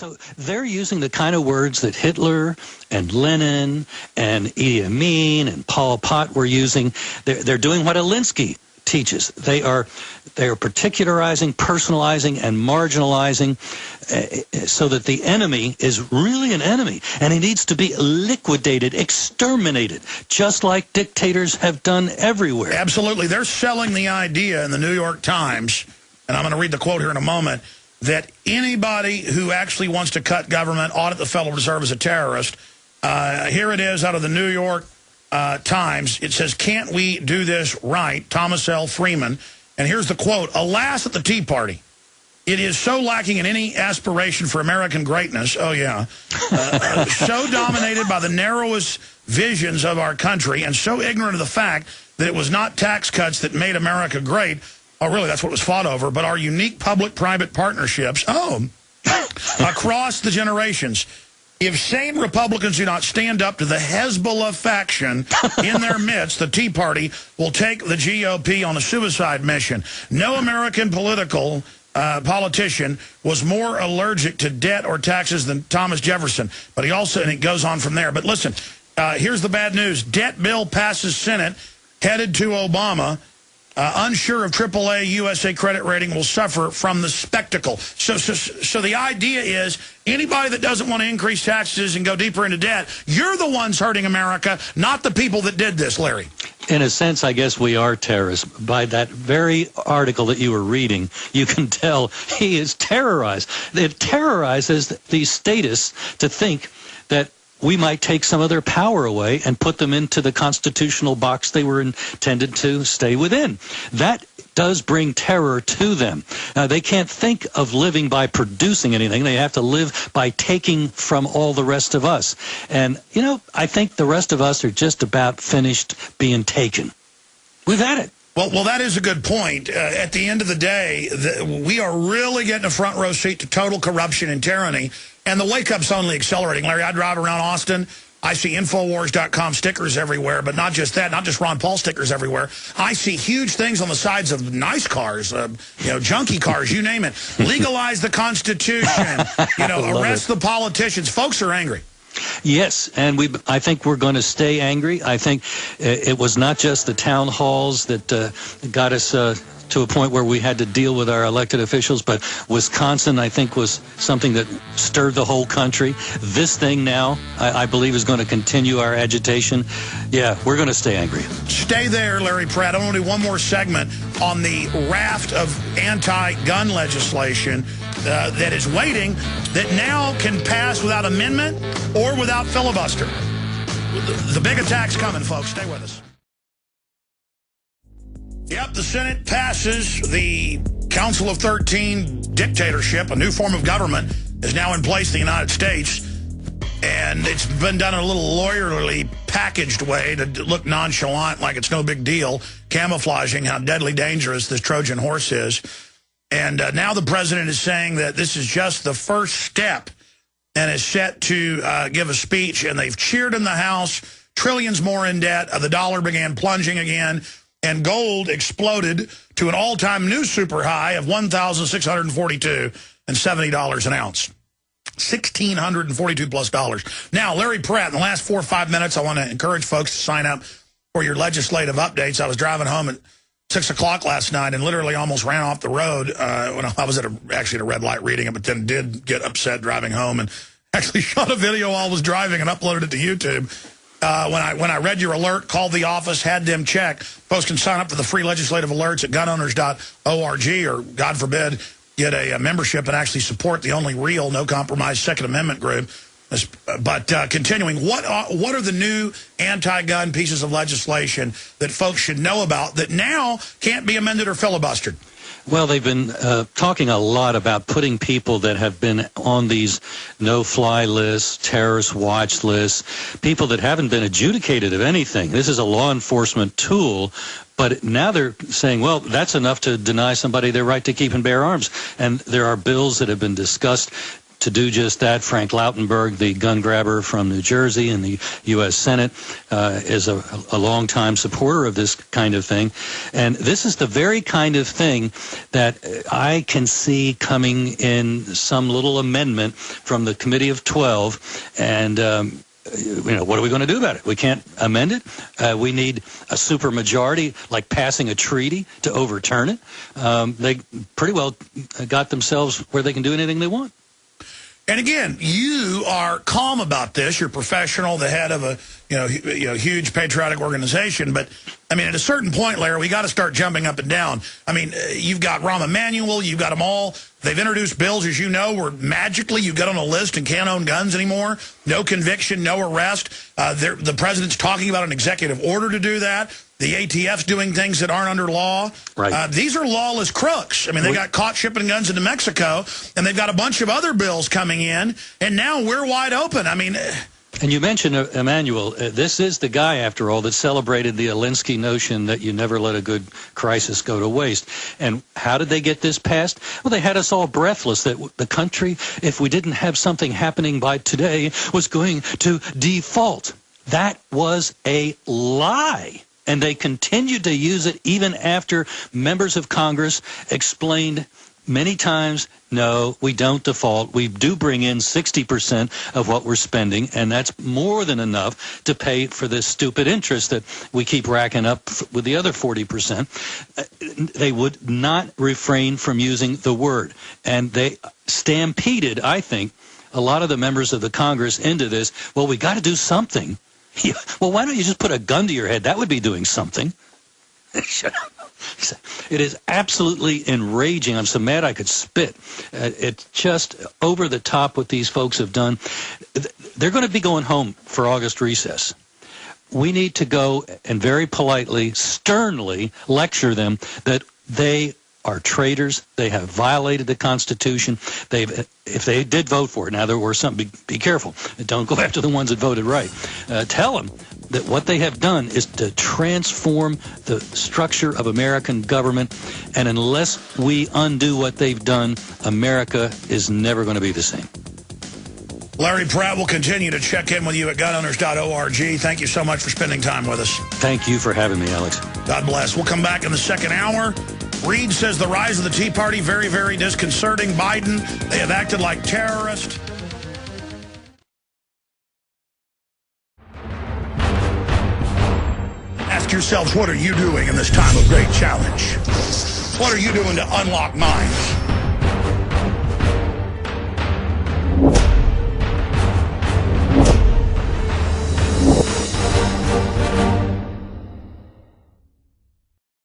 So they're using the kind of words that Hitler and Lenin and Idi Amin and Pol Pot were using. They're doing what Alinsky teaches. They are particularizing, personalizing, and marginalizing so that the enemy is really an enemy, and he needs to be liquidated, exterminated, just like dictators have done everywhere. Absolutely. They're selling the idea in the New York Times, and I'm going to read the quote here in a moment, that anybody who actually wants to cut government, audit the Federal Reserve as a terrorist. Here it is out of the New York Times. It says, "Can't we do this right?" Thomas L. Freeman. And here's the quote: "Alas, at the Tea Party, it is so lacking in any aspiration for American greatness." Oh, yeah. So dominated by the narrowest visions of our country and so ignorant of the fact that it was not tax cuts that made America great. Oh, really, that's what it was fought over. But our unique public-private partnerships, across the generations. If sane Republicans do not stand up to the Hezbollah faction in their midst, the Tea Party will take the GOP on a suicide mission. No American politician was more allergic to debt or taxes than Thomas Jefferson. But he also, and it goes on from there. But listen, here's the bad news. Debt bill passes Senate, headed to Obama. Unsure of AAA USA credit rating will suffer from the spectacle. So the idea is anybody that doesn't want to increase taxes and go deeper into debt, you're the ones hurting America, not the people that did this, Larry. In a sense, I guess we are terrorists. By that very article that you were reading, you can tell he is terrorized. It terrorizes the statists to think that we might take some of their power away and put them into the constitutional box they were intended to stay within. That does bring terror to them. They can't think of living by producing anything. They have to live by taking from all the rest of us. And, you know, I think the rest of us are just about finished being taken. We've had it. Well, that is a good point. At the end of the day, we are really getting a front row seat to total corruption and tyranny, and the wake-up's only accelerating. Larry, I drive around Austin. I see Infowars.com stickers everywhere, but not just that, not just Ron Paul stickers everywhere. I see huge things on the sides of nice cars, junky cars, you name it. Legalize the Constitution, arrest the politicians. Folks are angry. Yes, and I think we're going to stay angry. I think it was not just the town halls that got us to a point where we had to deal with our elected officials, but Wisconsin, I think, was something that stirred the whole country. This thing now, I believe, is going to continue our agitation. Yeah, we're going to stay angry. Stay there, Larry Pratt. I want to do one more segment on the raft of anti-gun legislation that is waiting, that now can pass without amendment or without filibuster. The big attack's coming, folks. Stay with us. Yep, the Senate passes the Council of 13 dictatorship. A new form of government is now in place in the United States. And it's been done in a little lawyerly packaged way to look nonchalant, like it's no big deal, camouflaging how deadly dangerous this Trojan horse is. And now the president is saying that this is just the first step and is set to give a speech. And they've cheered in the House, trillions more in debt. The dollar began plunging again. And gold exploded to an all-time new super high of $1,642.70 an ounce. $1,642 plus dollars. Now, Larry Pratt, in the last 4 or 5 minutes, I want to encourage folks to sign up for your legislative updates. I was driving home at 6 o'clock last night and literally almost ran off the road when I was actually at a red light reading it, but then did get upset driving home and actually shot a video while I was driving and uploaded it to YouTube. When I read your alert, called the office, had them check. Folks can sign up for the free legislative alerts at gunowners.org, or, God forbid, get a membership and actually support the only real, no-compromise Second Amendment group. But continuing, what are the new anti-gun pieces of legislation that folks should know about that now can't be amended or filibustered? Well, they've been talking a lot about putting people that have been on these no-fly lists, terrorist watch lists, people that haven't been adjudicated of anything. This is a law enforcement tool, but now they're saying, well, that's enough to deny somebody their right to keep and bear arms. And there are bills that have been discussed to do just that. Frank Lautenberg, the gun grabber from New Jersey in the U.S. Senate, is a longtime supporter of this kind of thing. And this is the very kind of thing that I can see coming in some little amendment from the Committee of 12. And what are we going to do about it? We can't amend it. We need a supermajority, like passing a treaty, to overturn it. They pretty well got themselves where they can do anything they want. And again, you are calm about this. You're professional, the head of a huge patriotic organization. But I mean, at a certain point, Larry, we got to start jumping up and down. I mean, you've got Rahm Emanuel, you've got them all. They've introduced bills, as you know, where magically you get on a list and can't own guns anymore. No conviction, no arrest. The president's talking about an executive order to do that. The ATF's doing things that aren't under law. Right. These are lawless crooks. I mean, they got caught shipping guns into Mexico, and they've got a bunch of other bills coming in, and now we're wide open. I mean... And you mentioned Emmanuel. This is the guy, after all, that celebrated the Alinsky notion that you never let a good crisis go to waste. And how did they get this passed? Well, they had us all breathless that the country, if we didn't have something happening by today, was going to default. That was a lie. And they continued to use it even after members of Congress explained many times, no, we don't default. We do bring in 60% of what we're spending, and that's more than enough to pay for this stupid interest that we keep racking up with the other 40%. They would not refrain from using the word. And they stampeded, I think, a lot of the members of the Congress into this. Well, we got to do something. Well, why don't you just put a gun to your head? That would be doing something. Shut up. It is absolutely enraging. I'm so mad I could spit. It's just over the top what these folks have done. They're going to be going home for August recess. We need to go and very politely, sternly lecture them that they are traitors. They have violated the Constitution. If they did vote for it, now there were some, be careful. Don't go after the ones that voted right. Tell them that what they have done is to transform the structure of American government, and unless we undo what they've done, America is never going to be the same. Larry Pratt will continue to check in with you at gunowners.org. Thank you so much for spending time with us. Thank you for having me, Alex. God bless. We'll come back in the second hour. Reid says the rise of the Tea Party, very, very disconcerting. Biden, they have acted like terrorists. Ask yourselves, what are you doing in this time of great challenge? What are you doing to unlock minds?